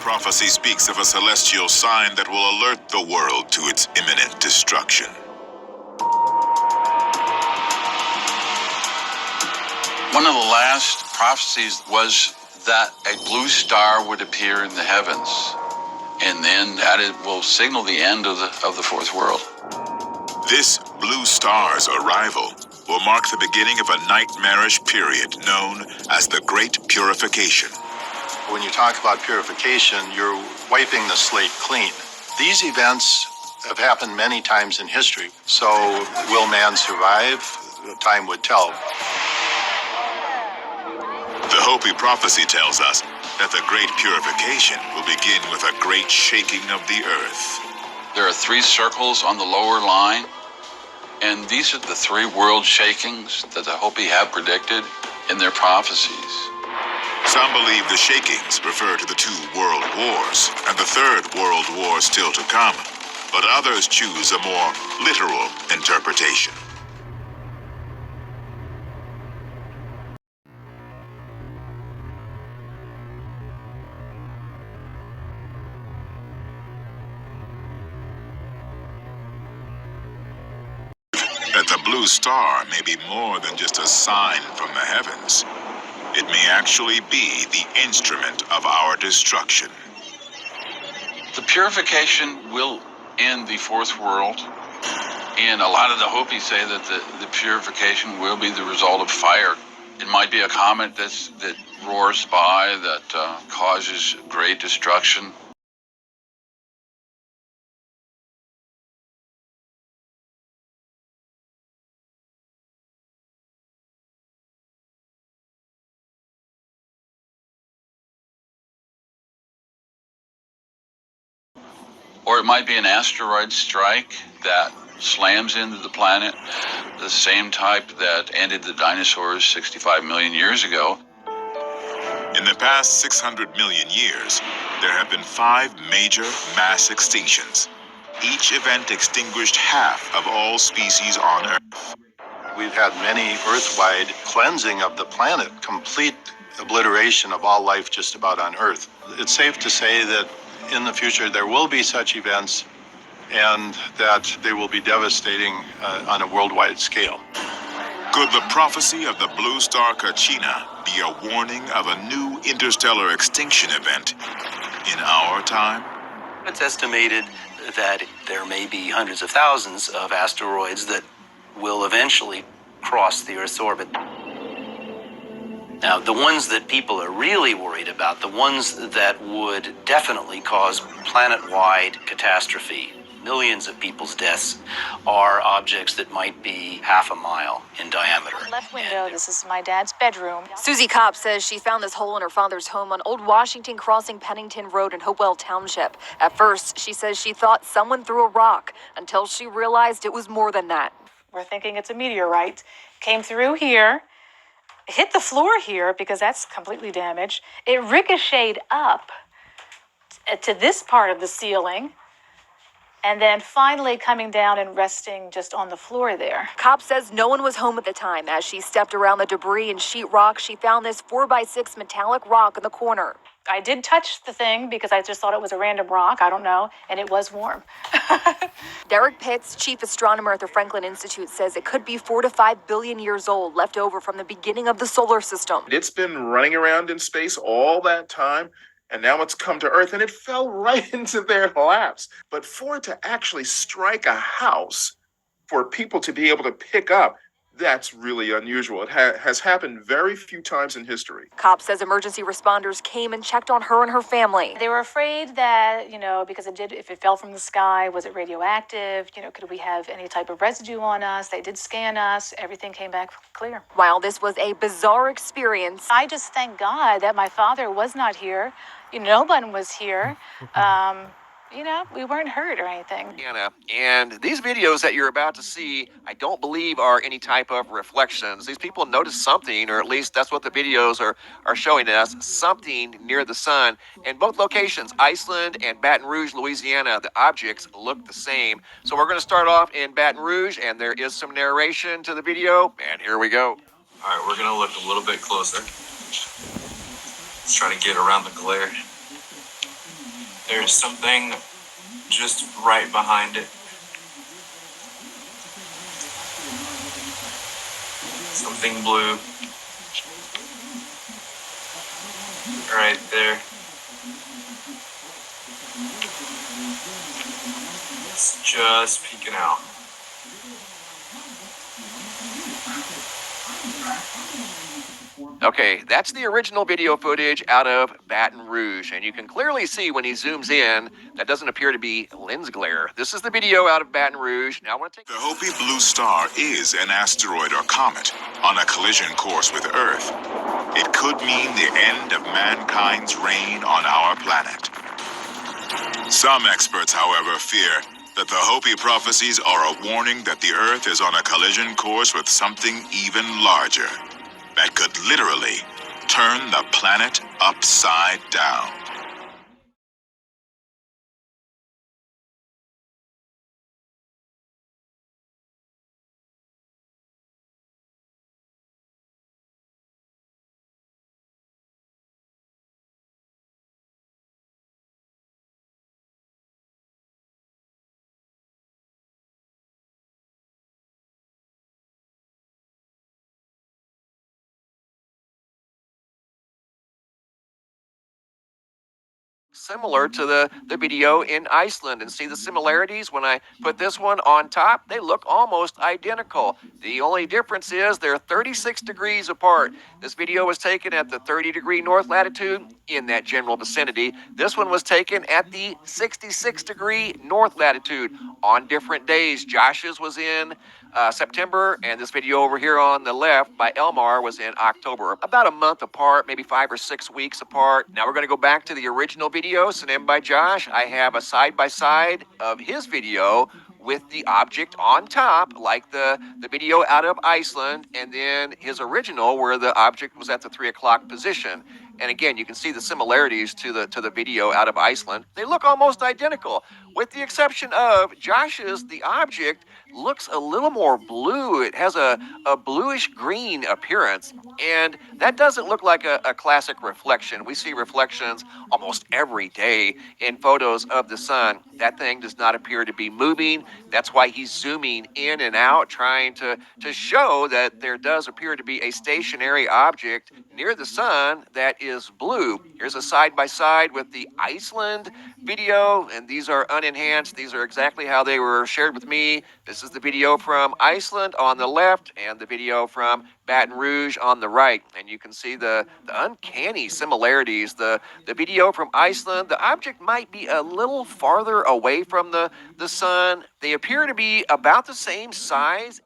prophecy speaks of a celestial sign that will alert the world to its imminent destruction. One of the last prophecies was that a blue star would appear in the heavens, and then that it will signal the end of the fourth world. This blue star's arrival will mark the beginning of a nightmarish period known as the Great Purification. When you talk about purification, you're wiping the slate clean. These events have happened many times in history, so will man survive? Time would tell. The Hopi prophecy tells us that the Great Purification will begin with a great shaking of the earth. There are 3 circles on the lower line, and these are the 3 world shakings that the Hopi have predicted in their prophecies. Some believe the shakings refer to the 2 world wars and the 3rd world war still to come, but others choose a more literal interpretation. That the blue star may be more than just a sign from the heavens. It may actually be the instrument of our destruction. The purification will end the fourth world, and a lot of the Hopi say that the purification will be the result of fire. It might be a comet that roars by that causes great destruction. Or it might be an asteroid strike that slams into the planet, the same type that ended the dinosaurs 65 million years ago. In the past 600 million years, there have been 5 major mass extinctions. Each event extinguished half of all species on Earth. We've had many Earth-wide cleansing of the planet, complete obliteration of all life just about on Earth. It's safe to say that in the future there will be such events and that they will be devastating on a worldwide scale. Could the prophecy of the blue star kachina be a warning of a new interstellar extinction event in our time? It's estimated that there may be hundreds of thousands of asteroids that will eventually cross the Earth's orbit. Now, the ones that people are really worried about, the ones that would definitely cause planet-wide catastrophe, millions of people's deaths, are objects that might be half a mile in diameter. Left window, this is my dad's bedroom. Susie Kopp says she found this hole in her father's home on Old Washington crossing Pennington Road in Hopewell Township. At first, she says she thought someone threw a rock until she realized it was more than that. We're thinking it's a meteorite. Came through here, hit the floor here because that's completely damaged. It ricocheted up to this part of the ceiling, and then finally coming down and resting just on the floor there. Kopp says no one was home at the time. As she stepped around the debris and sheetrock, she found this 4x6 metallic rock in the corner. I did touch the thing because I just thought it was a random rock, I don't know, and it was warm. Derek Pitts, chief astronomer at the Franklin Institute, says it could be 4 to 5 billion years old, left over from the beginning of the solar system. It's been running around in space all that time, and now it's come to Earth, and it fell right into their laps. But for it to actually strike a house, for people to be able to pick up, that's really unusual. It has happened very few times in history. Kopp says emergency responders came and checked on her and her family. They were afraid that, because if it fell from the sky, was it radioactive? Could we have any type of residue on us? They did scan us. Everything came back clear. While this was a bizarre experience, I just thank God that my father was not here. No one was here. We weren't hurt or anything. And these videos that you're about to see, I don't believe are any type of reflections. These people noticed something, or at least that's what the videos are showing us, something near the sun. In both locations, Iceland and Baton Rouge, Louisiana, the objects look the same. So we're going to start off in Baton Rouge, and there is some narration to the video, and here we go. All right, we're going to look a little bit closer. Let's try to get around the glare. There's something just right behind it. Something blue. Right there. It's just peeking out. Okay, that's the original video footage out of Baton Rouge, and you can clearly see when he zooms in, that doesn't appear to be lens glare. This is the video out of Baton Rouge. Now I want to take... The Hopi Blue Star is an asteroid or comet on a collision course with Earth. It could mean the end of mankind's reign on our planet. Some experts, however, fear that the Hopi prophecies are a warning that the Earth is on a collision course with something even larger that could literally turn the planet upside down. Similar to the video in Iceland, and see the similarities. When I put this one on top, they look almost identical. The only difference is they're 36 degrees apart. This video was taken at the 30-degree north latitude in that general vicinity. This one was taken at the 66-degree north latitude on different days. Josh's was in September, and this video over here on the left by Elmar was in October. About a month apart, maybe 5 or 6 weeks apart. Now we're going to go back to the original video sent in by Josh. I have a side-by-side of his video with the object on top, like the video out of Iceland, and then his original where the object was at the 3 o'clock position. And again, you can see the similarities to the video out of Iceland. They look almost identical, with the exception of Josh's. The object looks a little more blue. It has a bluish green appearance, and that doesn't look like a classic reflection. We see reflections almost every day in photos of the sun. That thing does not appear to be moving. That's why he's zooming in and out, trying to show that there does appear to be a stationary object near the sun that is blue. Here's a side-by-side with the Iceland video, and these are unenhanced. These are exactly how they were shared with me. This is the video from Iceland on the left and the video from Baton Rouge on the right. And you can see the uncanny similarities. The video from Iceland, the object might be a little farther away from the sun. They appear to be about the same size.